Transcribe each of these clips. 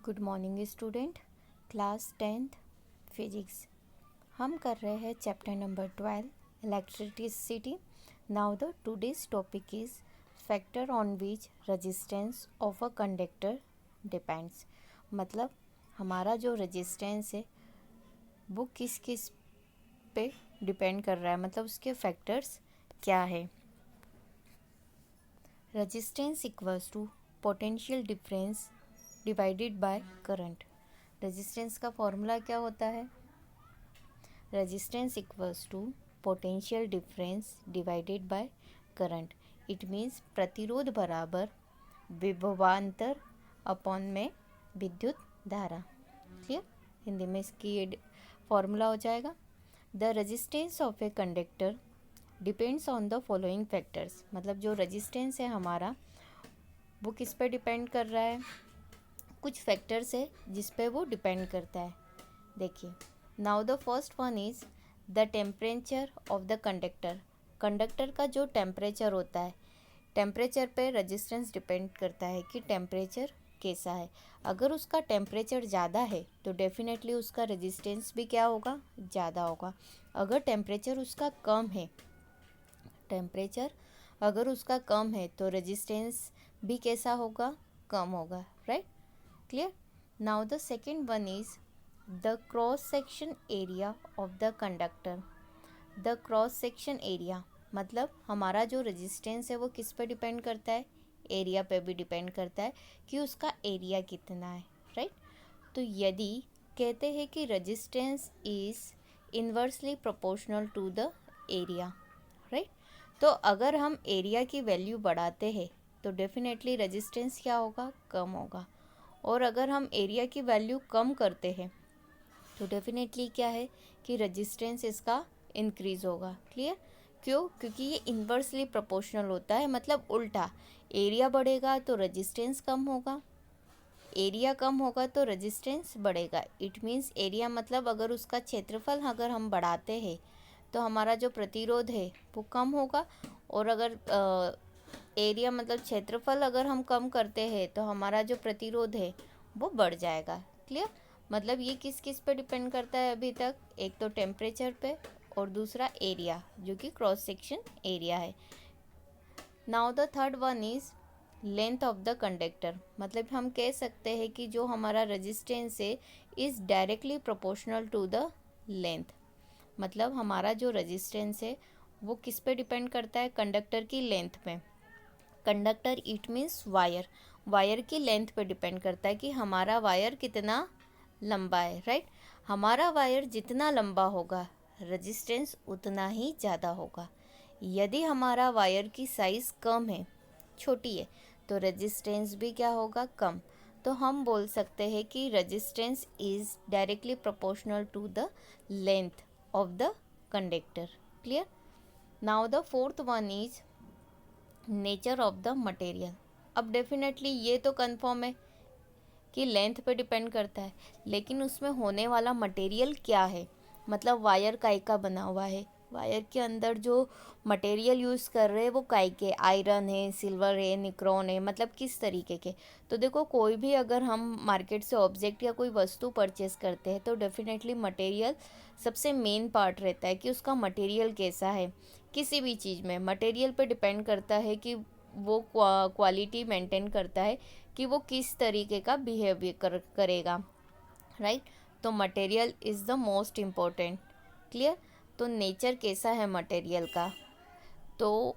Good morning student. Class 10th physics हम कर रहे हैं chapter number 12 electricity. Now the today's topic is factor on which resistance of a conductor depends. मतलब हमारा जो resistance है वो किस किस पे डिपेंड कर रहा है, मतलब उसके फैक्टर्स क्या है। Resistance equals to potential difference divided by current. Resistance का फॉर्मूला क्या होता है? Resistance equals to potential difference divided by current. It means प्रतिरोध बराबर विभवांतर अपॉन में विद्युत धारा। क्लियर? हिंदी में इसकी ये फॉर्मूला हो जाएगा। The resistance of a conductor depends on the following factors. मतलब जो रेजिस्टेंस है हमारा वो किस पे डिपेंड कर रहा है? कुछ फैक्टर्स है जिस पे वो डिपेंड करता है। देखिए, now the first one is the temperature of the conductor. Conductor का जो टेम्परेचर होता है, टेम्परेचर पे रेजिस्टेंस डिपेंड करता है कि टेम्परेचर कैसा है। अगर उसका टेम्परेचर ज़्यादा है तो डेफिनेटली उसका रेजिस्टेंस भी क्या होगा? ज़्यादा होगा। अगर टेम्परेचर उसका कम है, टेम्परेचर अगर उसका कम है तो रेजिस्टेंस भी कैसा होगा? कम होगा। Right? Clear? Now the second one is the cross section area of the conductor. The cross section area मतलब हमारा जो रेजिस्टेंस है वो किस पे डिपेंड करता है? एरिया पे भी डिपेंड करता है कि उसका एरिया कितना है। राइट? तो यदि कहते हैं कि resistance is inversely proportional to the area, right, तो अगर हम एरिया की वैल्यू बढ़ाते हैं तो डेफिनेटली रेजिस्टेंस क्या होगा? कम होगा। और अगर हम एरिया की वैल्यू कम करते हैं तो डेफिनेटली क्या है कि रेजिस्टेंस इसका इंक्रीज होगा। क्लियर? क्यों? क्योंकि ये इन्वर्सली प्रोपोर्शनल होता है, मतलब उल्टा। एरिया बढ़ेगा तो रेजिस्टेंस कम होगा, एरिया कम होगा तो रेजिस्टेंस बढ़ेगा। इट मीन्स एरिया मतलब अगर उसका क्षेत्रफल अगर हम बढ़ाते हैं तो हमारा जो प्रतिरोध है वो कम होगा, और अगर एरिया मतलब क्षेत्रफल अगर हम कम करते हैं तो हमारा जो प्रतिरोध है वो बढ़ जाएगा। क्लियर? मतलब ये किस किस पे डिपेंड करता है अभी तक? एक तो टेम्परेचर पे और दूसरा एरिया, जो कि क्रॉस सेक्शन एरिया है। Now the third one is length of the conductor. मतलब हम कह सकते हैं कि जो हमारा रेजिस्टेंस है is directly proportional to the length. मतलब हमारा जो रेजिस्टेंस है वो किस पे डिपेंड करता है? कंडक्टर की लेंथ पे। Conductor it means wire, wire की लेंथ पे डिपेंड करता है कि हमारा वायर कितना लंबा है। राइट? हमारा वायर जितना लंबा होगा रेजिस्टेंस उतना ही ज़्यादा होगा। यदि हमारा वायर की साइज़ कम है, छोटी है, तो रेजिस्टेंस भी क्या होगा? कम। तो हम बोल सकते हैं कि resistance is directly proportional to the length of the conductor. Clear? Now the fourth one is nature of the material. अब डेफिनेटली ये तो कंफर्म है कि लेंथ पे डिपेंड करता है, लेकिन उसमें होने वाला मटेरियल क्या है? मतलब वायर काय का बना हुआ है, वायर के अंदर जो मटेरियल यूज़ कर रहे हैं वो काय के, आयरन है, सिल्वर है, निक्रोन है, मतलब किस तरीके के। तो देखो, कोई भी अगर हम मार्केट से ऑब्जेक्ट या कोई वस्तु परचेस करते हैं तो डेफिनेटली मटेरियल सबसे मेन पार्ट रहता है कि उसका मटेरियल कैसा है। किसी भी चीज़ में मटेरियल पे डिपेंड करता है कि वो क्वालिटी मेंटेन करता है कि वो किस तरीके का बिहेवियर करेगा। राइट? तो material is the most important. Clear? तो नेचर कैसा है मटेरियल का, तो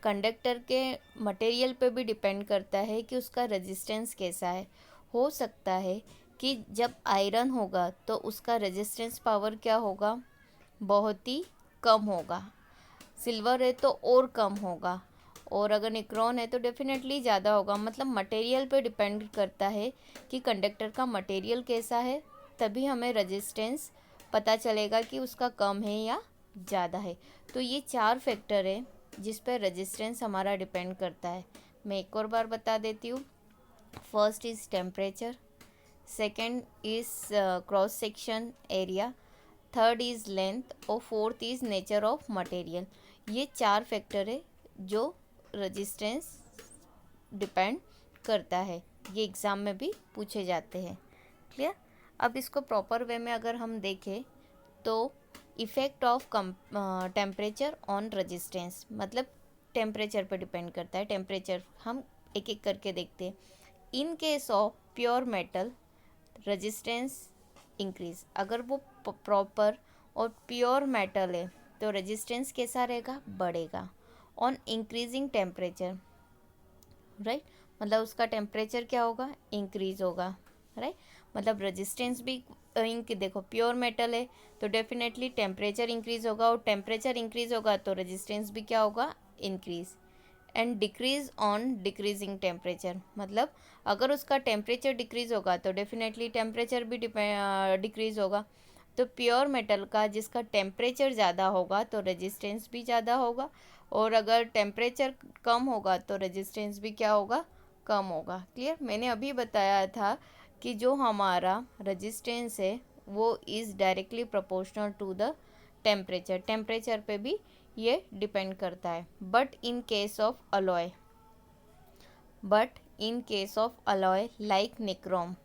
कंडक्टर के मटेरियल पे भी डिपेंड करता है कि उसका रेजिस्टेंस कैसा है। हो सकता है कि जब आयरन होगा तो उसका रेजिस्टेंस पावर क्या होगा? बहुत ही कम होगा। सिल्वर है तो और कम होगा, और अगर निक्रोन है तो डेफिनेटली ज़्यादा होगा। मतलब मटेरियल पे डिपेंड करता है कि कंडक्टर का मटेरियल कैसा है, तभी हमें रेजिस्टेंस पता चलेगा कि उसका कम है या ज़्यादा है। तो ये 4 फैक्टर है जिस पर रेजिस्टेंस हमारा डिपेंड करता है। मैं एक और बार बता देती हूँ। First is temperature, second is cross section area, third is length, और fourth is nature of material. ये 4 फैक्टर है जो रेजिस्टेंस डिपेंड करता है, ये एग्ज़ाम में भी पूछे जाते हैं। क्लियर। अब इसको प्रॉपर वे में अगर हम देखें तो effect of temperature on resistance, मतलब टेम्परेचर पर डिपेंड करता है। टेम्परेचर हम एक एक करके देखते हैं। इन case of pure metal resistance increase, अगर वो प्रॉपर और प्योर मेटल है तो रेजिस्टेंस कैसा रहेगा, बढ़ेगा। ऑन इंक्रीजिंग टेम्परेचर, राइट, मतलब उसका टेम्परेचर क्या होगा, इंक्रीज होगा, राइट। मतलब रेजिस्टेंस भी देखो प्योर मेटल है तो डेफिनेटली टेम्परेचर इंक्रीज होगा, और टेम्परेचर इंक्रीज होगा तो रेजिस्टेंस भी क्या होगा, increase. And decrease on decreasing temperature, मतलब अगर उसका टेम्परेचर डिक्रीज होगा तो डेफिनेटली टेम्परेचर भी डिक्रीज होगा। तो प्योर मेटल का जिसका टेम्परेचर ज़्यादा होगा तो रेजिस्टेंस भी ज़्यादा होगा, और अगर टेम्परेचर कम होगा तो रेजिस्टेंस भी क्या होगा, कम होगा। क्लियर। मैंने अभी बताया था कि जो हमारा रेजिस्टेंस है वो is directly proportional to the temperature, temperature पे भी ये डिपेंड करता है। But in case of alloy like nichrome,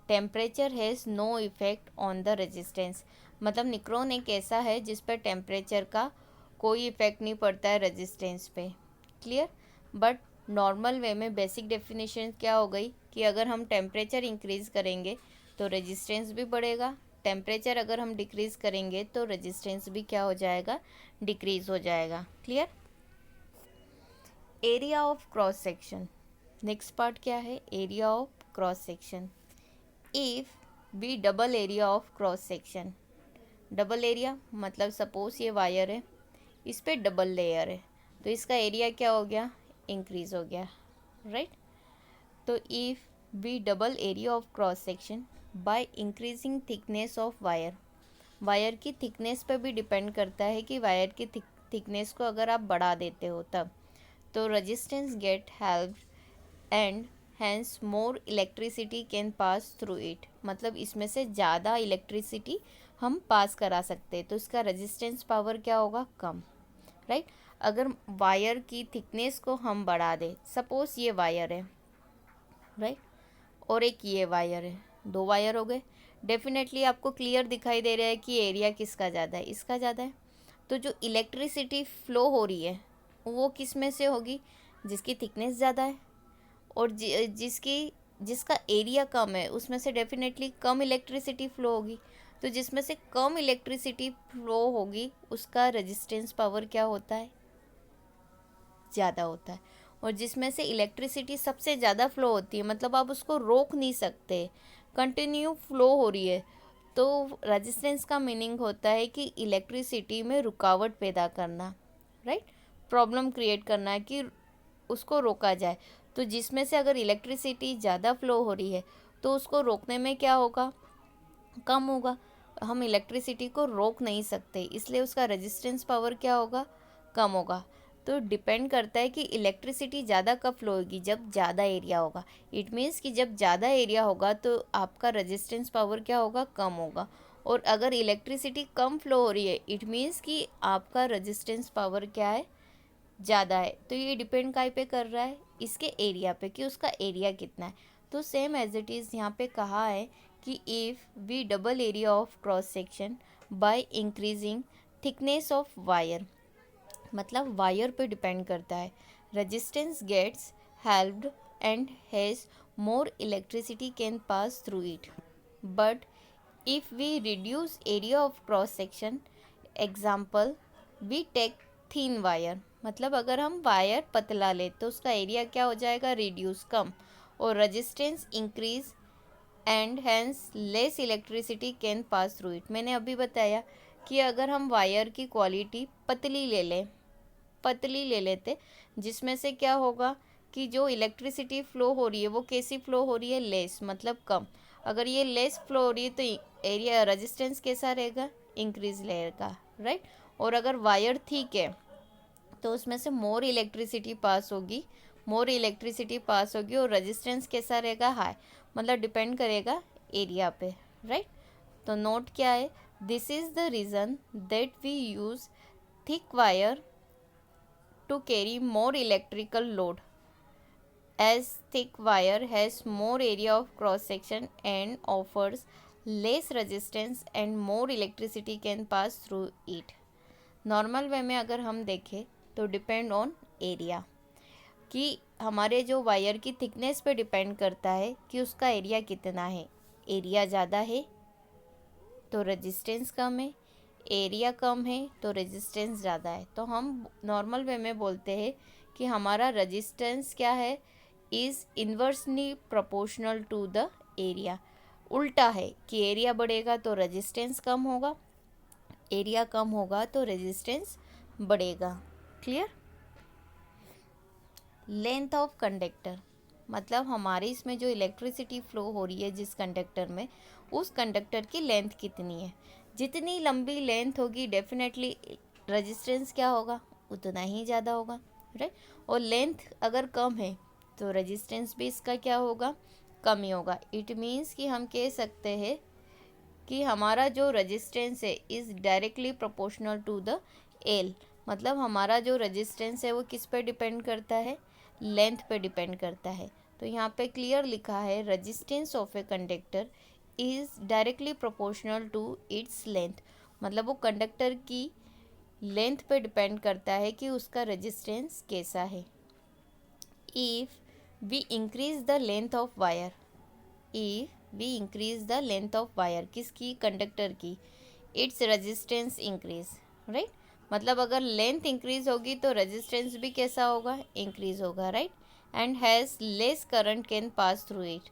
temperature has no effect on the resistance, मतलब निक्रोन एक ऐसा है जिस पर टेम्परेचर का कोई इफेक्ट नहीं पड़ता है रेजिस्टेंस पे। क्लियर। बट नॉर्मल वे में बेसिक डेफिनेशन क्या हो गई कि अगर हम टेम्परेचर इंक्रीज़ करेंगे तो रेजिस्टेंस भी बढ़ेगा, टेम्परेचर अगर हम डिक्रीज़ करेंगे तो रेजिस्टेंस भी क्या हो जाएगा, डिक्रीज़ हो जाएगा। Clear. Area of cross section, next part क्या है, area of cross section. If we double area of cross section, double area मतलब सपोज ये वायर है, इस पर डबल लेयर है तो इसका एरिया क्या हो गया, इंक्रीज हो गया, राइट। तो if we double area of cross section by increasing thickness of wire, wire की थिकनेस पर भी डिपेंड करता है कि वायर की थिकनेस को अगर आप बढ़ा देते हो तब, तो resistance get help and hence more electricity can pass through it, मतलब इसमें से ज़्यादा इलेक्ट्रिसिटी हम पास करा सकते हैं तो इसका रेजिस्टेंस पावर क्या होगा, कम, राइट। अगर वायर की थिकनेस को हम बढ़ा दें, सपोज ये वायर है, राइट, और एक ये वायर है, दो वायर हो गए, डेफिनेटली आपको क्लियर दिखाई दे रहा है कि एरिया किसका ज़्यादा है, इसका ज़्यादा है। तो जो इलेक्ट्रिसिटी फ्लो हो रही है वो किस में से होगी, जिसकी थिकनेस ज़्यादा है, और जिसका एरिया कम है उसमें से डेफिनेटली कम इलेक्ट्रिसिटी फ्लो होगी। तो जिसमें से कम इलेक्ट्रिसिटी फ्लो होगी उसका रेजिस्टेंस पावर क्या होता है, ज़्यादा होता है। और जिसमें से इलेक्ट्रिसिटी सबसे ज़्यादा फ्लो होती है, मतलब आप उसको रोक नहीं सकते, कंटिन्यू फ्लो हो रही है, तो रेजिस्टेंस का मीनिंग होता है कि इलेक्ट्रिसिटी में रुकावट पैदा करना, राइट, प्रॉब्लम क्रिएट करना है कि उसको रोका जाए। तो जिसमें से अगर इलेक्ट्रिसिटी ज़्यादा फ्लो हो रही है तो उसको रोकने में क्या होगा, कम होगा। हम इलेक्ट्रिसिटी को रोक नहीं सकते, इसलिए उसका रेजिस्टेंस पावर क्या होगा, कम होगा। तो डिपेंड करता है कि इलेक्ट्रिसिटी ज़्यादा कब फ्लो होगी, जब ज़्यादा एरिया होगा। इट मीन्स कि जब ज़्यादा एरिया होगा तो आपका रेजिस्टेंस पावर क्या होगा, कम होगा। और अगर इलेक्ट्रिसिटी कम फ्लो हो रही है इट मीन्स कि आपका रेजिस्टेंस पावर क्या है, ज़्यादा है। तो ये डिपेंड काय पे कर रहा है, इसके एरिया पे, कि उसका एरिया कितना है। तो सेम एज इट इज़ यहाँ पे कहा है कि if we double area of cross section by increasing thickness of wire, मतलब वायर पे डिपेंड करता है, resistance gets helped and has more electricity can pass through it. But if we reduce area of cross section, example we take thin wire, मतलब अगर हम wire पतला ले तो उसका एरिया क्या हो जाएगा, रिड्यूस, कम, और resistance increase and hence less electricity can pass through it. मैंने अभी बताया कि अगर हम वायर की क्वालिटी पतली ले लेते जिसमें से क्या होगा कि जो इलेक्ट्रिसिटी फ्लो हो रही है वो कैसी फ्लो हो रही है, लेस, मतलब कम। अगर ये लेस फ्लो हो रही है तो एरिया रेजिस्टेंस कैसा रहेगा, इंक्रीज रहेगा, राइट। और अगर वायर ठीक है तो उसमें से मोर इलेक्ट्रिसिटी पास होगी और रेजिस्टेंस कैसा रहेगा, हाई, मतलब डिपेंड करेगा एरिया पे, राइट। तो नोट क्या है, this is the reason that we use thick wire to carry more electrical load, as thick wire has more area of cross section and offers less resistance and more electricity can pass through it. Normal way में अगर हम देखें तो depend on area, कि हमारे जो wire की thickness पे डिपेंड करता है कि उसका एरिया कितना है। एरिया ज़्यादा है तो रेजिस्टेंस कम है, एरिया कम है तो रेजिस्टेंस ज़्यादा है। तो हम नॉर्मल वे में बोलते हैं कि हमारा रेजिस्टेंस क्या है, is inversely proportional to the area. उल्टा है कि एरिया बढ़ेगा तो रेजिस्टेंस कम होगा, एरिया कम होगा तो रेजिस्टेंस बढ़ेगा। क्लियर। लेंथ ऑफ कंडक्टर, मतलब हमारे इसमें जो इलेक्ट्रिसिटी फ्लो हो रही है जिस कंडक्टर में, उस कंडक्टर की लेंथ कितनी है। जितनी लंबी लेंथ होगी डेफिनेटली रेजिस्टेंस क्या होगा, उतना ही ज़्यादा होगा, राइट। और लेंथ अगर कम है तो रेजिस्टेंस भी इसका क्या होगा, कम ही होगा। इट मीन्स कि हम कह सकते हैं कि हमारा जो रेजिस्टेंस है is directly proportional to the L. मतलब हमारा जो रेजिस्टेंस है वो किस पे डिपेंड करता है, लेंथ पे डिपेंड करता है। तो यहाँ पे क्लियर लिखा है resistance of a conductor is directly proportional to its length. मतलब वो कंडक्टर की लेंथ पे डिपेंड करता है कि उसका रेजिस्टेंस कैसा है। If we increase the length of wire, if we increase the length of wire, किसकी, कंडक्टर की, इट्स रेजिस्टेंस इंक्रीज, राइट। मतलब अगर लेंथ इंक्रीज होगी तो रेजिस्टेंस भी कैसा होगा, इंक्रीज होगा, right. And has less current can pass through it,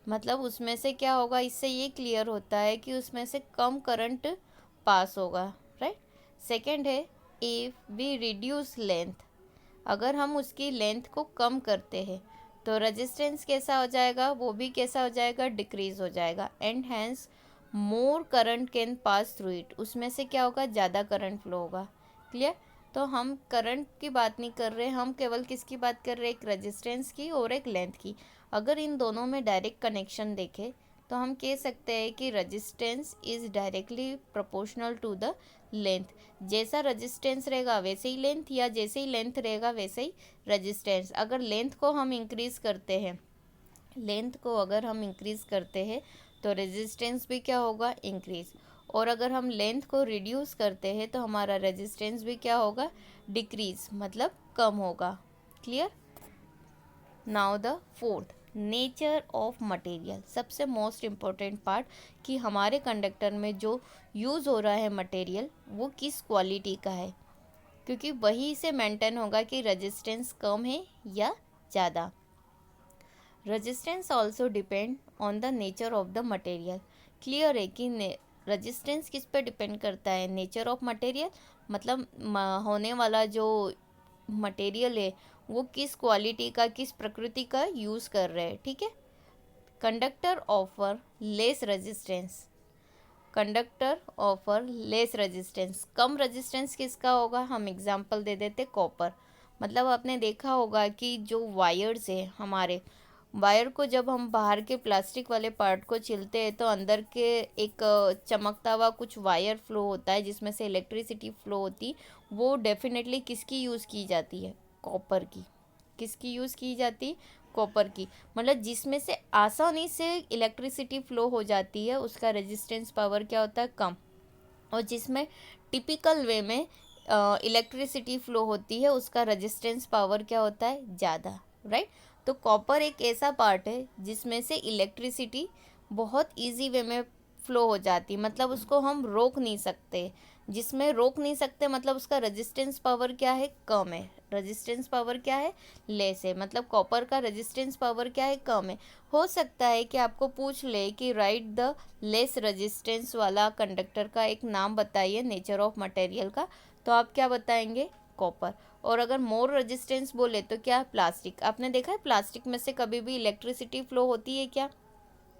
मतलब उसमें से क्या होगा, इससे ये क्लियर होता है कि उसमें से कम करंट पास होगा, राइट। सेकेंड है इफ़ वी रिड्यूस लेंथ, अगर हम उसकी लेंथ को कम करते हैं तो रेजिस्टेंस कैसा हो जाएगा, वो भी कैसा हो जाएगा, डिक्रीज हो जाएगा। And hence more current can pass through it, उसमें से क्या होगा, ज़्यादा करंट फ्लो होगा। क्लियर। तो हम करंट की बात नहीं कर रहे, हम केवल किसकी बात कर रहे हैं, एक रेजिस्टेंस की और एक लेंथ की। अगर इन दोनों में डायरेक्ट कनेक्शन देखें तो हम कह सकते हैं कि resistance is directly proportional to the length. जैसा रेजिस्टेंस रहेगा वैसे ही लेंथ, या जैसे ही लेंथ रहेगा वैसे ही रेजिस्टेंस। अगर लेंथ को हम इंक्रीज़ करते हैं, लेंथ को अगर हम इंक्रीज़ करते हैं तो रेजिस्टेंस भी क्या होगा, इंक्रीज़। और अगर हम लेंथ को रिड्यूस करते हैं तो हमारा रेजिस्टेंस भी क्या होगा, डिक्रीज़, मतलब कम होगा। Clear. Now the fourth, nature of material, सबसे मोस्ट इम्पोर्टेंट पार्ट, कि हमारे कंडक्टर में जो यूज़ हो रहा है मटेरियल वो किस क्वालिटी का है, क्योंकि वही से मेंटेन होगा कि रेजिस्टेंस कम है या ज़्यादा। Resistance also depend on the nature of the material. Clear है कि रेजिस्टेंस किस पे डिपेंड करता है, नेचर ऑफ मटेरियल, मतलब होने वाला जो मटेरियल है वो किस क्वालिटी का, किस प्रकृति का यूज़ कर रहे हैं, ठीक है। Conductor offer less resistance, conductor offer less resistance, कम रेजिस्टेंस किसका होगा, हम एग्जांपल दे देते कॉपर। मतलब आपने देखा होगा कि जो वायर्स है हमारे, वायर को जब हम बाहर के प्लास्टिक वाले पार्ट को छिलते हैं तो अंदर के एक चमकता हुआ कुछ वायर फ्लो होता है जिसमें से इलेक्ट्रिसिटी फ्लो होती, वो डेफिनेटली किसकी यूज़ की जाती है, कॉपर की। किसकी यूज़ की जाती, कॉपर की। मतलब जिसमें से आसानी से इलेक्ट्रिसिटी फ्लो हो जाती है उसका रेजिस्टेंस पावर क्या होता है, कम। और जिसमें टिपिकल वे में इलेक्ट्रिसिटी फ्लो होती है उसका रेजिस्टेंस पावर क्या होता है, ज़्यादा, राइट। तो कॉपर एक ऐसा पार्ट है जिसमें से इलेक्ट्रिसिटी बहुत इजी वे में फ्लो हो जाती, मतलब उसको हम रोक नहीं सकते। जिसमें रोक नहीं सकते मतलब उसका रेजिस्टेंस पावर क्या है, कम है। रेजिस्टेंस पावर क्या है, लेस है। मतलब कॉपर का रेजिस्टेंस पावर क्या है, कम है। हो सकता है कि आपको पूछ ले कि राइट द लेस रेजिस्टेंस वाला कंडक्टर का एक नाम बताइए नेचर ऑफ मटेरियल का, तो आप क्या बताएंगे, कॉपर। और अगर मोर रेजिस्टेंस बोले तो क्या, प्लास्टिक। आपने देखा है प्लास्टिक में से कभी भी इलेक्ट्रिसिटी फ्लो होती है क्या,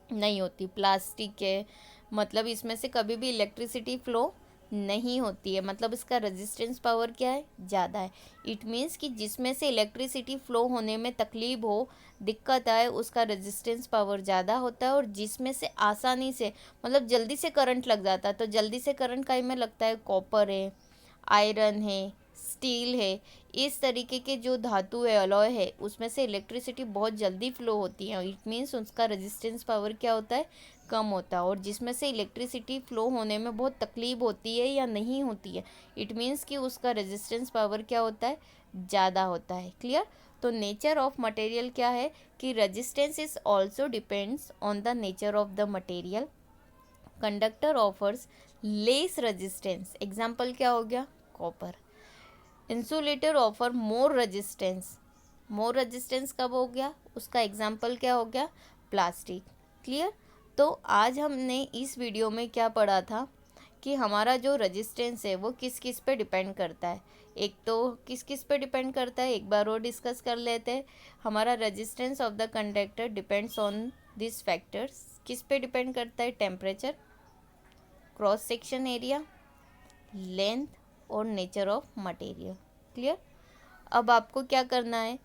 नहीं होती। प्लास्टिक है मतलब इसमें से कभी भी इलेक्ट्रिसिटी फ्लो नहीं होती है, मतलब इसका रेजिस्टेंस पावर क्या है, ज़्यादा है। इट मीन्स कि जिसमें से इलेक्ट्रिसिटी फ्लो होने में तकलीफ हो, दिक्कत आए, उसका रेजिस्टेंस पावर ज़्यादा होता है। और जिसमें से आसानी से, मतलब जल्दी से करंट लग जाता है, तो जल्दी से करंट काहे में लगता है, कॉपर है, आयरन है, स्टील है, इस तरीके के जो धातु है, अलॉय है, उसमें से इलेक्ट्रिसिटी बहुत जल्दी फ्लो होती है। इट मीन्स उसका रेजिस्टेंस पावर क्या होता है, कम होता है। और जिसमें से इलेक्ट्रिसिटी फ्लो होने में बहुत तकलीफ होती है या नहीं होती है, इट मीन्स कि उसका रेजिस्टेंस पावर क्या होता है, ज़्यादा होता है। क्लियर। तो नेचर ऑफ मटेरियल क्या है कि resistance is also depends on the nature of the material. Conductor offers less resistance, example क्या हो गया, copper. Insulator offer more resistance, more resistance कब हो गया, उसका एग्जाम्पल क्या हो गया, प्लास्टिक। क्लियर। तो आज हमने इस वीडियो में क्या पढ़ा था कि हमारा जो रेजिस्टेंस है वो किस किस पे डिपेंड करता है। एक तो किस किस पे डिपेंड करता है, एक बार और डिस्कस कर लेते हैं। हमारा resistance of the conductor depends on this factors, किस पे डिपेंड करता है, temperature, cross section area, length और नेचर ऑफ मटेरियल। क्लियर। अब आपको क्या करना है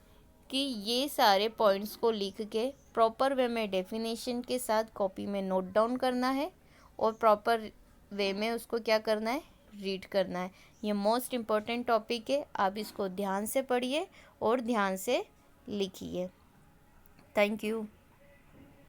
कि ये सारे पॉइंट्स को लिख के प्रॉपर वे में डेफिनेशन के साथ कॉपी में नोट डाउन करना है और प्रॉपर वे में उसको क्या करना है, रीड करना है। ये मोस्ट इम्पॉर्टेंट टॉपिक है, आप इसको ध्यान से पढ़िए और ध्यान से लिखिए। Thank you.